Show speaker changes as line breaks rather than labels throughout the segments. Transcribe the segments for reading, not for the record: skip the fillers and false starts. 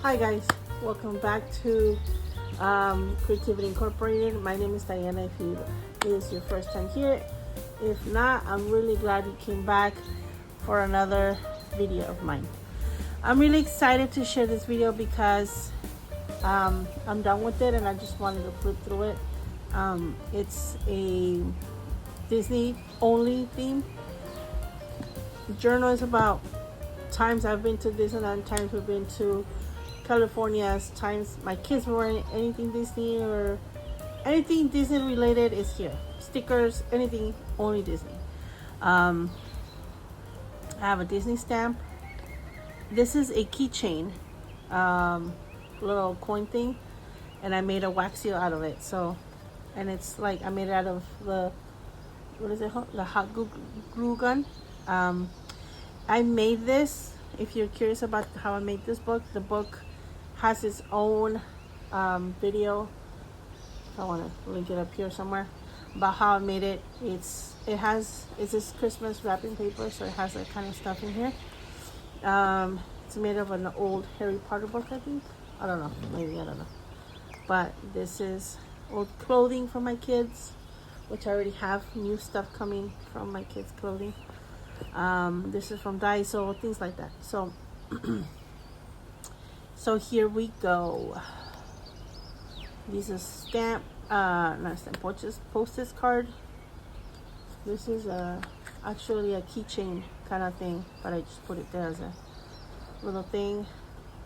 Hi guys, welcome back to Creativity Incorporated. My name is Diana. If it is your first time here, if not, I'm really glad you came back for another video of mine. I'm really excited to share this video because I'm done with it and I just wanted to flip through it. It's a Disney only theme journal. Is about times I've been to Disneyland, times we've been to California, times my kids were wearing anything Disney or anything Disney related is here. Stickers, anything, only Disney. I have a Disney stamp. This is a keychain, little coin thing, and I made a wax seal out of it. So, and it's like I made it out of the, what is it called? The hot glue gun. I made this. If you're curious about how I made this book, the book has its own video. I want to link it up here somewhere about how I made it. It's this Christmas wrapping paper, so it has that kind of stuff in here. It's made of an old Harry Potter book, I think. I don't know, maybe, I don't know. But this is old clothing for my kids, which I already have new stuff coming from my kids' clothing. This is from Daiso, things like that. So so here we go. This is stamp, not stamp, postage card. This is actually a keychain kind of thing, but I just put it there as a little thing.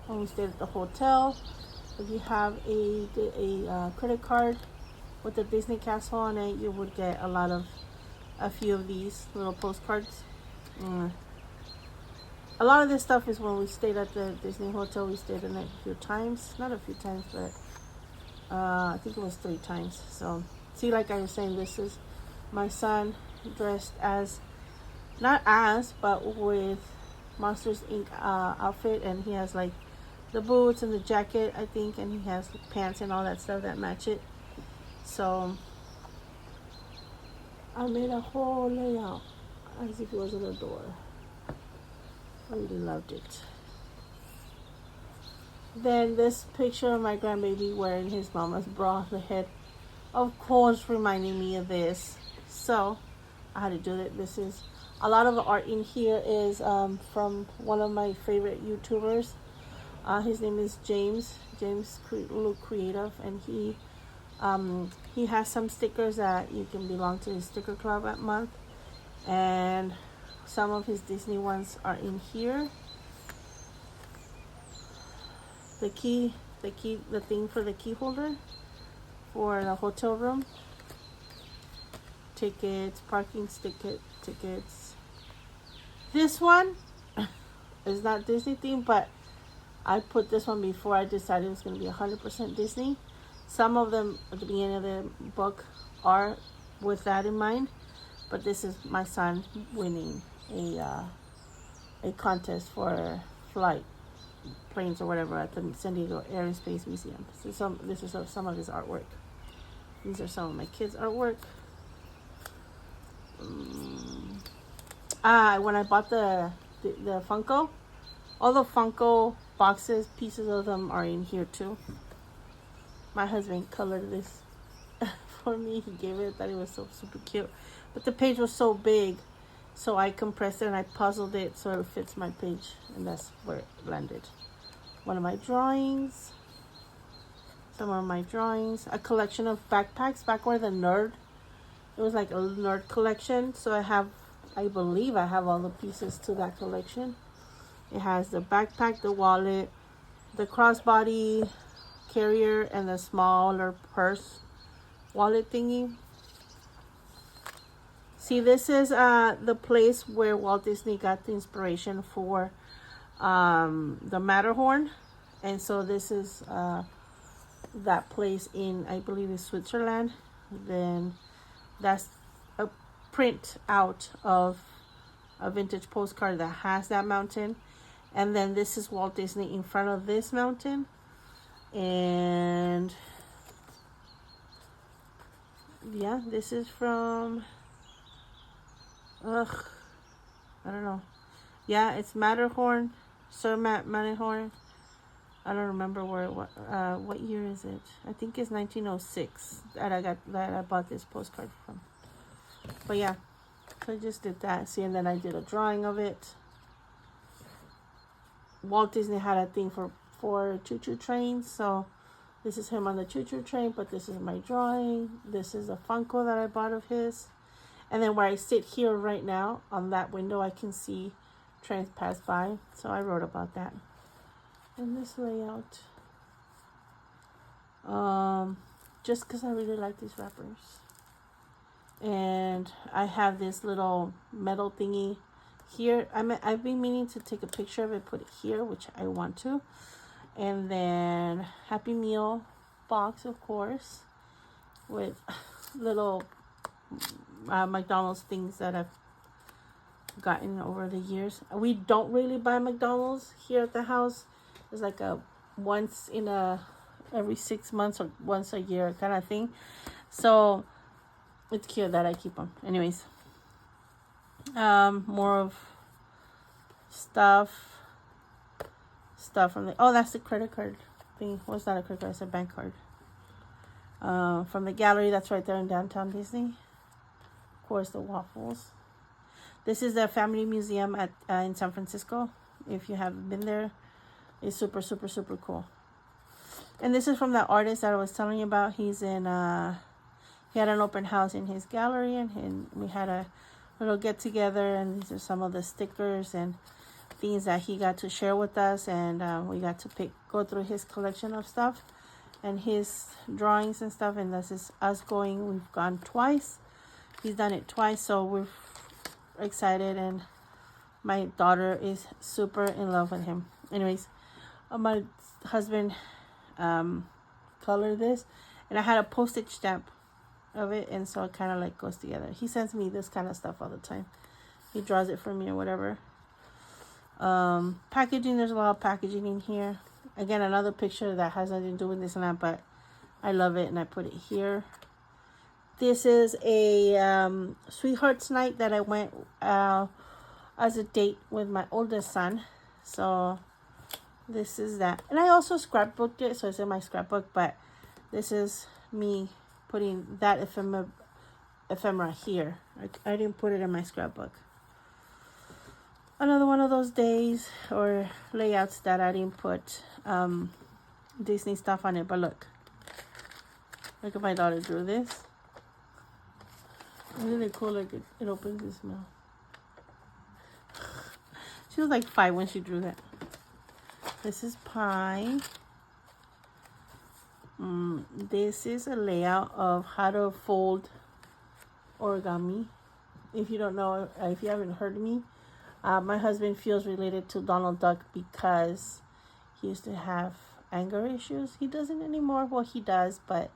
When we stayed at the hotel, if you have a credit card with the Disney castle on it, you would get a few of these little postcards. A lot of this stuff is when we stayed at the Disney hotel. We stayed in it a few times, not a few times, but I think it was 3 times. So see, like I was saying, this is my son dressed as, but with Monsters Inc. Outfit, and he has like the boots and the jacket, I think, and he has pants and all that stuff that match it. So I made a whole layout as if it was an door. I really loved it. Then this picture of my grandbaby wearing his mama's bra on the head, of course, reminding me of this. So I had to do it. This is a lot of the art in here is from one of my favorite YouTubers. His name is James Look Creative, and he has some stickers that you can belong to his sticker club at month, and some of his Disney ones are in here. The thing for the key holder for the hotel room. Tickets, parking tickets. This one is not Disney themed, but I put this one before I decided it was going to be 100% Disney. Some of them at the beginning of the book are with that in mind, but this is my son winning a contest for flight planes or whatever at the San Diego Air and Space Museum. So this is some of his artwork. These are some of my kids' artwork. When I bought the Funko, all the Funko boxes, pieces of them are in here too. My husband colored this for me. He gave it, thought it was so super cute. But the page was so big, so I compressed it and I puzzled it so it fits my page, and that's where it landed. One of my drawings, some of my drawings, a collection of backpacks back where the nerd, it was like a nerd collection. So I believe I have all the pieces to that collection. It has the backpack, the wallet, the crossbody carrier, and the smaller purse wallet thingy. See, this is the place where Walt Disney got the inspiration for the Matterhorn. And so this is that place in, I believe, is Switzerland. Then that's a print out of a vintage postcard that has that mountain. And then this is Walt Disney in front of this mountain. And yeah, this is from, I don't know. Yeah, it's Matterhorn, Sir Matterhorn. I don't remember what year is it. I think it's 1906 that I bought this postcard from. But yeah, so I just did that. See, and then I did a drawing of it. Walt Disney had a thing for choo-choo trains, so this is him on the choo-choo train, but this is my drawing. This is a Funko that I bought of his. And then where I sit here right now, on that window, I can see trains pass by. So I wrote about that. And this layout. Just because I really like these wrappers. And I have this little metal thingy here. I've been meaning to take a picture of it, put it here, which I want to. And then Happy Meal box, of course, with little McDonald's things that I've gotten over the years. We don't really buy McDonald's here at the house. It's like a once in every 6 months or once a year kind of thing. So it's cute that I keep them. Anyways, more of stuff from the, oh, that's the credit card thing. What's not a credit card? It's a bank card. From the gallery that's right there in downtown Disney. Of course, the waffles. This is the Family Museum in San Francisco. If you haven't been there, it's super, super, super cool. And this is from the artist that I was telling you about. He's in, he had an open house in his gallery, and we had a little get together, and these are some of the stickers and things that he got to share with us, and we got to go through his collection of stuff and his drawings and stuff. And this is us going. We've gone twice. He's done it twice, so we're excited, and my daughter is super in love with him. Anyways, my husband colored this, and I had a postage stamp of it, and so it kind of like goes together. He sends me this kind of stuff all the time. He draws it for me or whatever. Packaging, there's a lot of packaging in here. Again, another picture that has nothing to do with this and that, but I love it, and I put it here. This is a Sweethearts Night that I went as a date with my oldest son. So this is that. And I also scrapbooked it, so it's in my scrapbook, but this is me putting that ephemera here. I didn't put it in my scrapbook. Another one of those days or layouts that I didn't put Disney stuff on it, but look at my daughter drew this. Isn't it cool? Like it opens its mouth. She was like 5 when she drew that. This is pie. This is a layout of how to fold origami. If you don't know, if you haven't heard me, my husband feels related to Donald Duck because he used to have anger issues. He doesn't anymore. Well, he does, but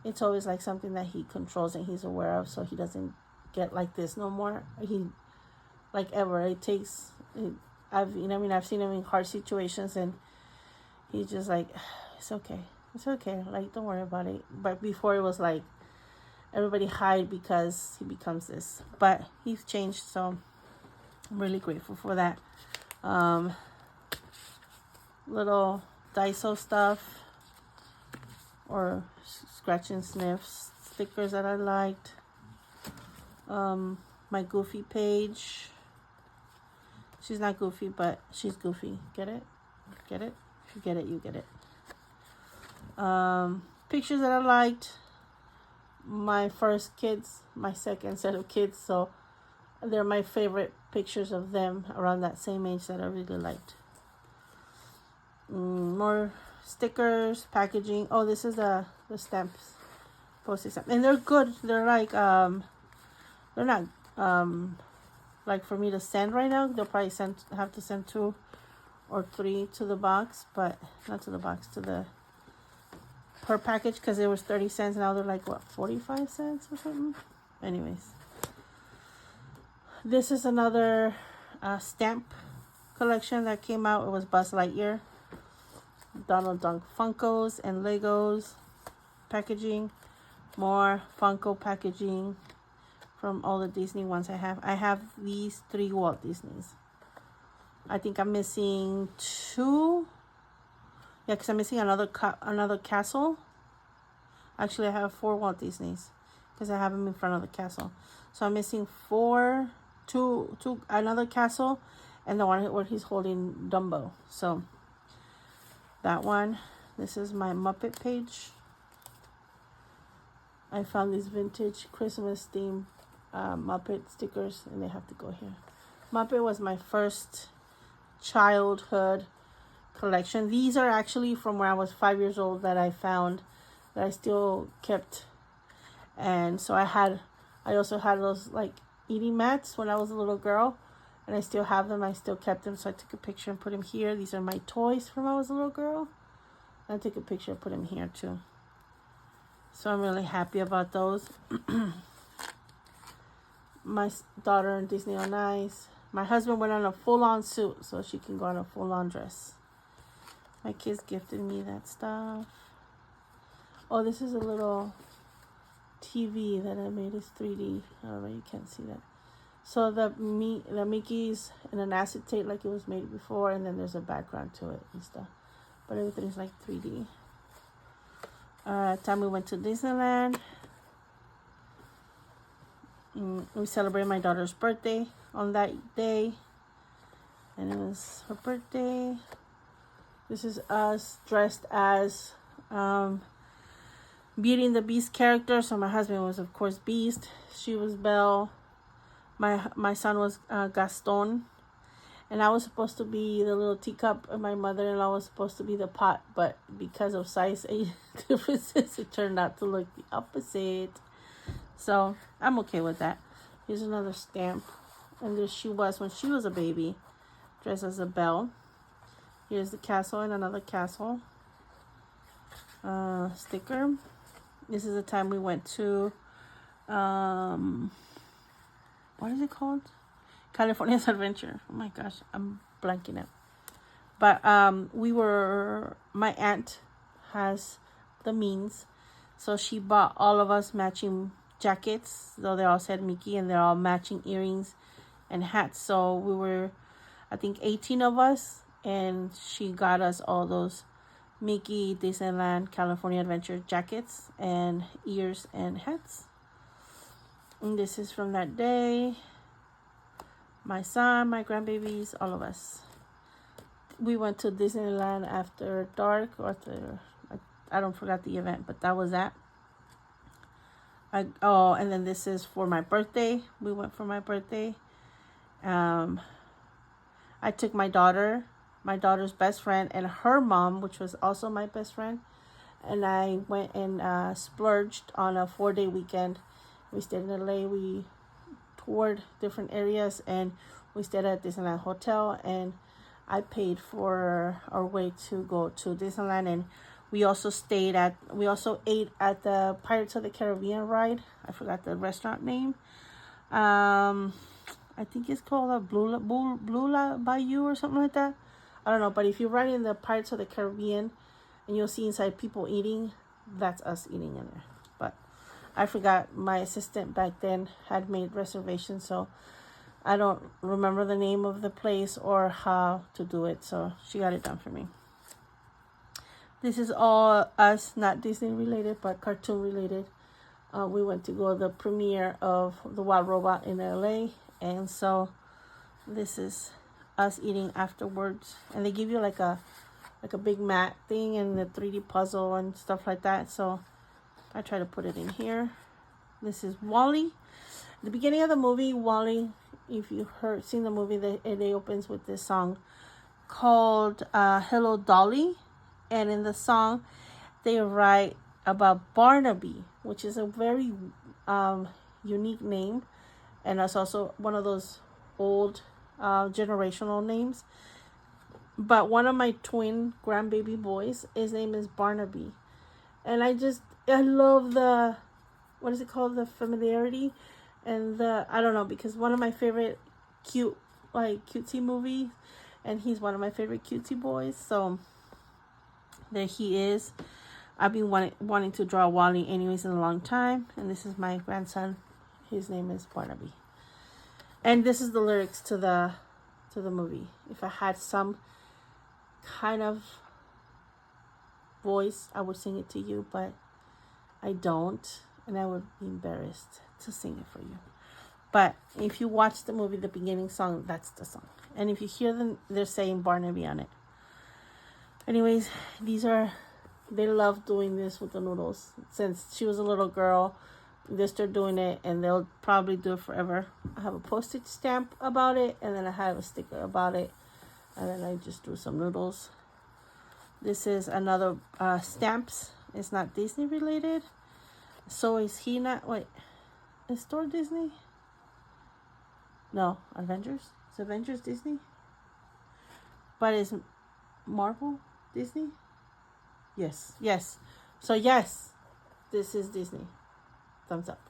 it's always like something that he controls and he's aware of, so he doesn't get like this no more. He, like ever, I've seen him in hard situations, and he's just like, it's okay, like, don't worry about it. But before it was like everybody hide because he becomes this, but he's changed, so I'm really grateful for that. Little Daiso stuff or scratch and sniff stickers that I liked. My Goofy page. She's not goofy, but she's goofy. Get it? Get it? If you get it, you get it. Pictures that I liked. My first kids, my second set of kids, so they're my favorite pictures of them around that same age that I really liked. More stickers, packaging. Oh, this is the stamps, postage stamp, and they're good. They're like they're not like for me to send right now. They'll probably have to send 2 or 3 to the box, but not to the box, to the per package, because it was 30 cents. Now they're like what, 45 cents or something. Anyways, this is another stamp collection that came out. It was Buzz Lightyear, Donald Duck Funkos and Legos packaging. More Funko packaging from all the Disney ones I have. I have these 3 Walt Disneys. I think I'm missing 2. Yeah, because I'm missing another castle. Actually, I have 4 Walt Disneys because I have them in front of the castle. So I'm missing two, another castle, and the one where he's holding Dumbo. So that one. This is my Muppet page. I found these vintage Christmas themed Muppet stickers, and they have to go here. Muppet was my first childhood collection. These are actually from when I was 5 years old that I found, that I still kept. And so I also had those like eating mats when I was a little girl, and I still have them. I still kept them, so I took a picture and put them here. These are my toys from when I was a little girl. I took a picture and put them here too. So I'm really happy about those. My daughter in Disney on Ice. My husband went on a full-on suit, so she can go on a full-on dress. My kids gifted me that stuff. Oh, this is a little TV that I made. It's 3D. I don't know, you can't see that. So the Mickey's in an acetate like it was made before, and then there's a background to it and stuff. But everything is like 3D. Time we went to Disneyland. We celebrated my daughter's birthday on that day, and it was her birthday. This is us dressed as Beauty and the Beast character. So my husband was, of course, Beast. She was Belle. My son was Gaston. And I was supposed to be the little teacup, and my mother-in-law was supposed to be the pot. But because of size differences, it turned out to look the opposite. So I'm okay with that. Here's another stamp. And there she was when she was a baby, dressed as a Belle. Here's the castle and another castle. Sticker. This is the time we went to, what is it called? California's Adventure. Oh my gosh, I'm blanking out. But my aunt has the means, so she bought all of us matching jackets. So they all said Mickey, and they're all matching earrings and hats. So we were, I think, 18 of us, and she got us all those Mickey Disneyland California Adventure jackets and ears and hats. And this is from that day. My son, my grandbabies, all of us. We went to Disneyland after dark, or I don't forget the event, but that was that. And then this is for my birthday. We went for my birthday. I took my daughter's best friend, and her mom, which was also my best friend, and I went and splurged on a 4-day weekend. We stayed in LA. We toured different areas, and we stayed at Disneyland Hotel, and I paid for our way to go to Disneyland. And we also ate at the Pirates of the Caribbean ride. I forgot the restaurant name. I think it's called a Blue Bayou or something like that. I don't know, but if you ride in the Pirates of the Caribbean and you'll see inside people eating, that's us eating in there. But I forgot, my assistant back then had made reservations, so I don't remember the name of the place or how to do it, so she got it done for me. This is all us, not Disney related, but cartoon related. We went to go to the premiere of The Wild Robot in LA, and so this is us eating afterwards. And they give you like a big mat thing and the 3D puzzle and stuff like that, so I try to put it in here. This is WALL-E. At the beginning of the movie, WALL-E, if you've seen the movie, it opens with this song called Hello Dolly. And in the song, they write about Barnaby, which is a very unique name. And that's also one of those old generational names. But one of my twin grandbaby boys, his name is Barnaby. And I love the, what is it called? The familiarity and I don't know, because one of my favorite cutesy movies, and he's one of my favorite cutesy boys. So there he is. I've been wanting to draw WALL-E anyways in a long time. And this is my grandson. His name is Barnaby. And this is the lyrics to the movie. If I had some kind of voice, I would sing it to you, but I don't, and I would be embarrassed to sing it for you. But if you watch the movie, the beginning song, that's the song. And if you hear them, they're saying Barnaby on it. Anyways, they love doing this with the noodles. Since she was a little girl, they start doing it, and they'll probably do it forever. I have a postage stamp about it, and then I have a sticker about it. And then I just do some noodles. This is another stamps. It's not Disney related. So is he not, wait, is Thor Disney? No, Avengers? Is Avengers Disney? But is Marvel Disney? Yes. So yes, this is Disney. Thumbs up.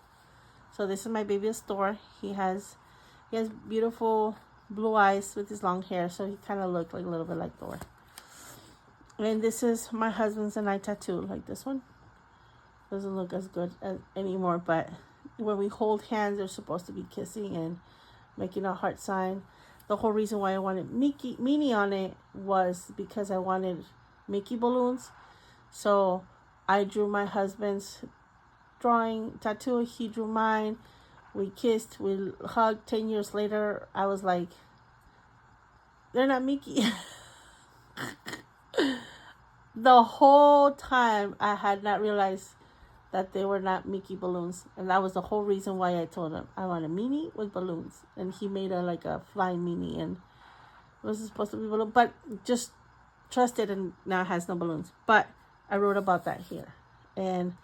So this is my baby's Thor. He has beautiful blue eyes with his long hair, so he kind of looked like a little bit like Thor. And this is my husband's and I tattoo. Like this one doesn't look as good anymore, but when we hold hands, they're supposed to be kissing and making a heart sign. The whole reason why I wanted Minnie on it was because I wanted Mickey balloons. So I drew my husband's drawing tattoo. He drew mine. We kissed. We hugged. 10 years later, I was like, they're not Mickey. The whole time I had not realized that they were not Mickey balloons, and that was the whole reason why I told him I want a Minnie with balloons, and he made a flying Minnie, and it was supposed to be balloon, but just trust it, and now it has no balloons. But I wrote about that here, and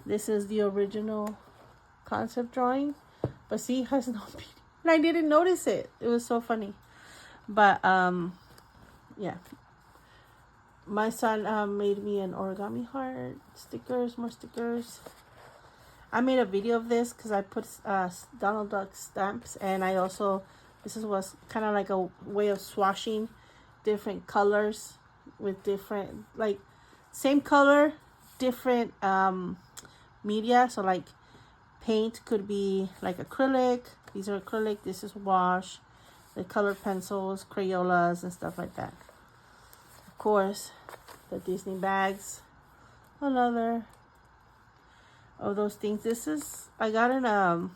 this is the original concept drawing, but see, it has no Minnie, and I didn't notice it. It was so funny, but yeah. My son made me an origami heart, stickers, more stickers. I made a video of this because I put Donald Duck stamps, and I also, this was kind of like a way of swashing different colors with different, like, same color, different media. So like paint could be like acrylic. These are acrylic. This is wash. The colored pencils, Crayolas, and stuff like that. Of course, the Disney bags, another of those things. This is, I got in I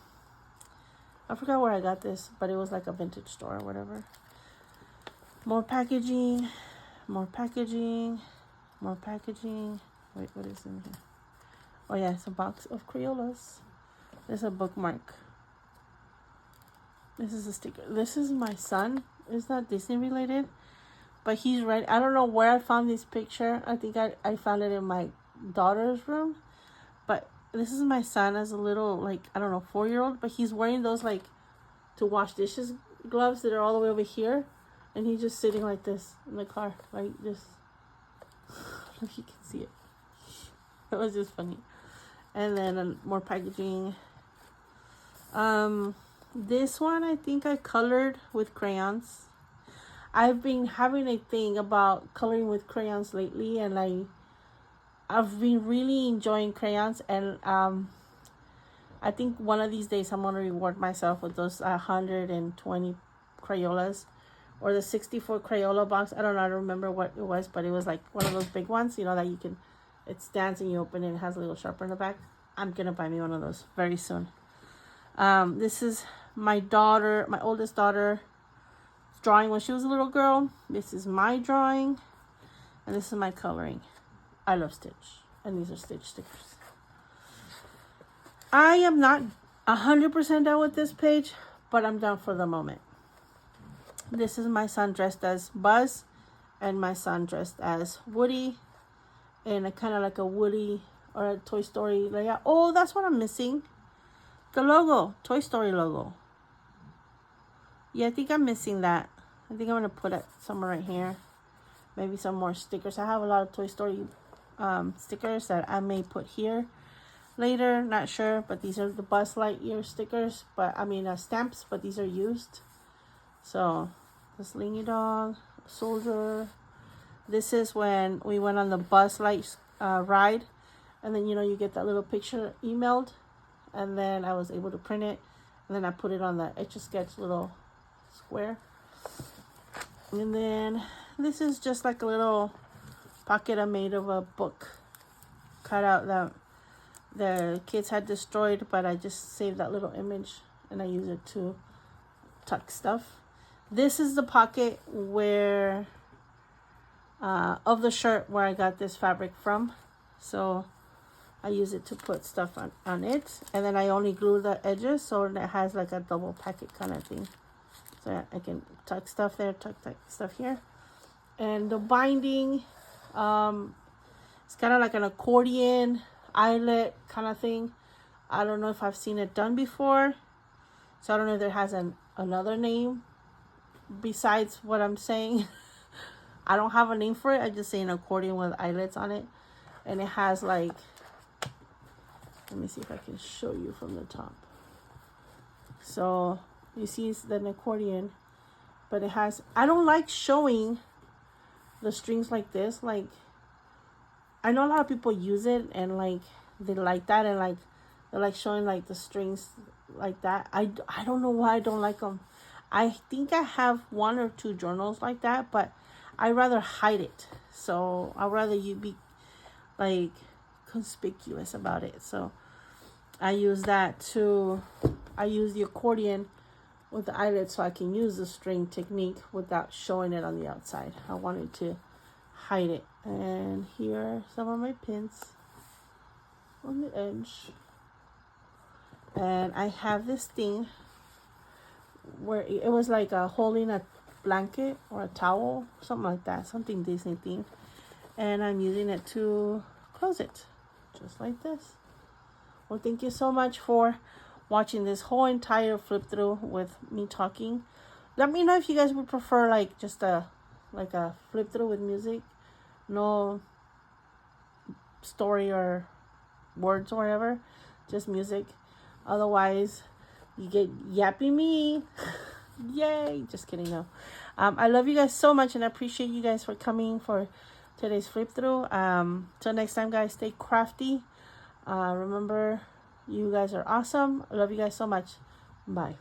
forgot where I got this, but it was like a vintage store or whatever. More packaging. Wait, what is in here? Oh yeah, it's a box of Crayolas. There's a bookmark. This is a sticker. This is my son. It's not Disney related, but he's right. I don't know where I found this picture. I think I found it in my daughter's room. But this is my son as a little, like, I don't know, 4-year-old. But he's wearing those, like, to wash dishes gloves that are all the way over here. And he's just sitting like this in the car. Like, just, if you can see it. It was just funny. And then more packaging. This one, I think I colored with crayons. I've been having a thing about coloring with crayons lately, and I've been really enjoying crayons, and I think one of these days I'm gonna reward myself with those 120 Crayolas, or the 64 Crayola box. I don't remember what it was, but it was like one of those big ones, you know, that you can, it stands and you open it and it has a little sharpener in the back. I'm gonna buy me one of those very soon. This is my daughter, my oldest daughter, drawing when she was a little girl. This is my drawing, and this is my coloring. I love Stitch, and these are Stitch stickers. I am not 100% done with this page, but I'm done for the moment. This is my son dressed as Buzz, and my son dressed as Woody, and a kind of like a Woody or a Toy Story layout. Oh, that's what I'm missing. The logo, Toy Story logo. Yeah, I think I'm missing that. I think I'm going to put it somewhere right here. Maybe some more stickers. I have a lot of Toy Story stickers that I may put here later. Not sure, but these are the Buzz Lightyear stickers. But I mean stamps, but these are used. So, the Slingy Dog, Soldier. This is when we went on the Buzz Light ride. And then, you know, you get that little picture emailed. And then I was able to print it. And then I put it on the Etch-a-Sketch little square. And then this is just like a little pocket I made of a book cutout that the kids had destroyed, but I just saved that little image and I use it to tuck stuff. This is the pocket where of the shirt where I got this fabric from, so I use it to put stuff on it, and then I only glue the edges so it has like a double pocket kind of thing, so I can tuck stuff there, tuck stuff here. And the binding, it's kind of like an accordion eyelet kind of thing. I don't know if I've seen it done before, so I don't know if it has another name besides what I'm saying. I don't have a name for it. I just say an accordion with eyelets on it, and it has like, let me see if I can show you from the top. So you see it's an accordion, but it has, I don't like showing the strings like this. Like, I know a lot of people use it and like they like that, and like they're like showing like the strings like that. I don't know why I don't like them. I think I have 1 or 2 journals like that, but I rather hide it. So I'd rather you be like conspicuous about it. So I use that to, I use the accordion with the eyelet so I can use the string technique without showing it on the outside. I wanted to hide it. And here are some of my pins on the edge. And I have this thing where it was like holding a blanket or a towel, something like that, something Disney themed. And I'm using it to close it, just like this. Well, thank you so much for watching this whole entire flip through with me talking. Let me know if you guys would prefer like just a flip through with music, no story or words or whatever, just music. Otherwise you get yappy me. Yay, just kidding. No, I love you guys so much, and I appreciate you guys for coming for today's flip through. Till next time, guys, stay crafty. Remember, you guys are awesome. I love you guys so much. Bye.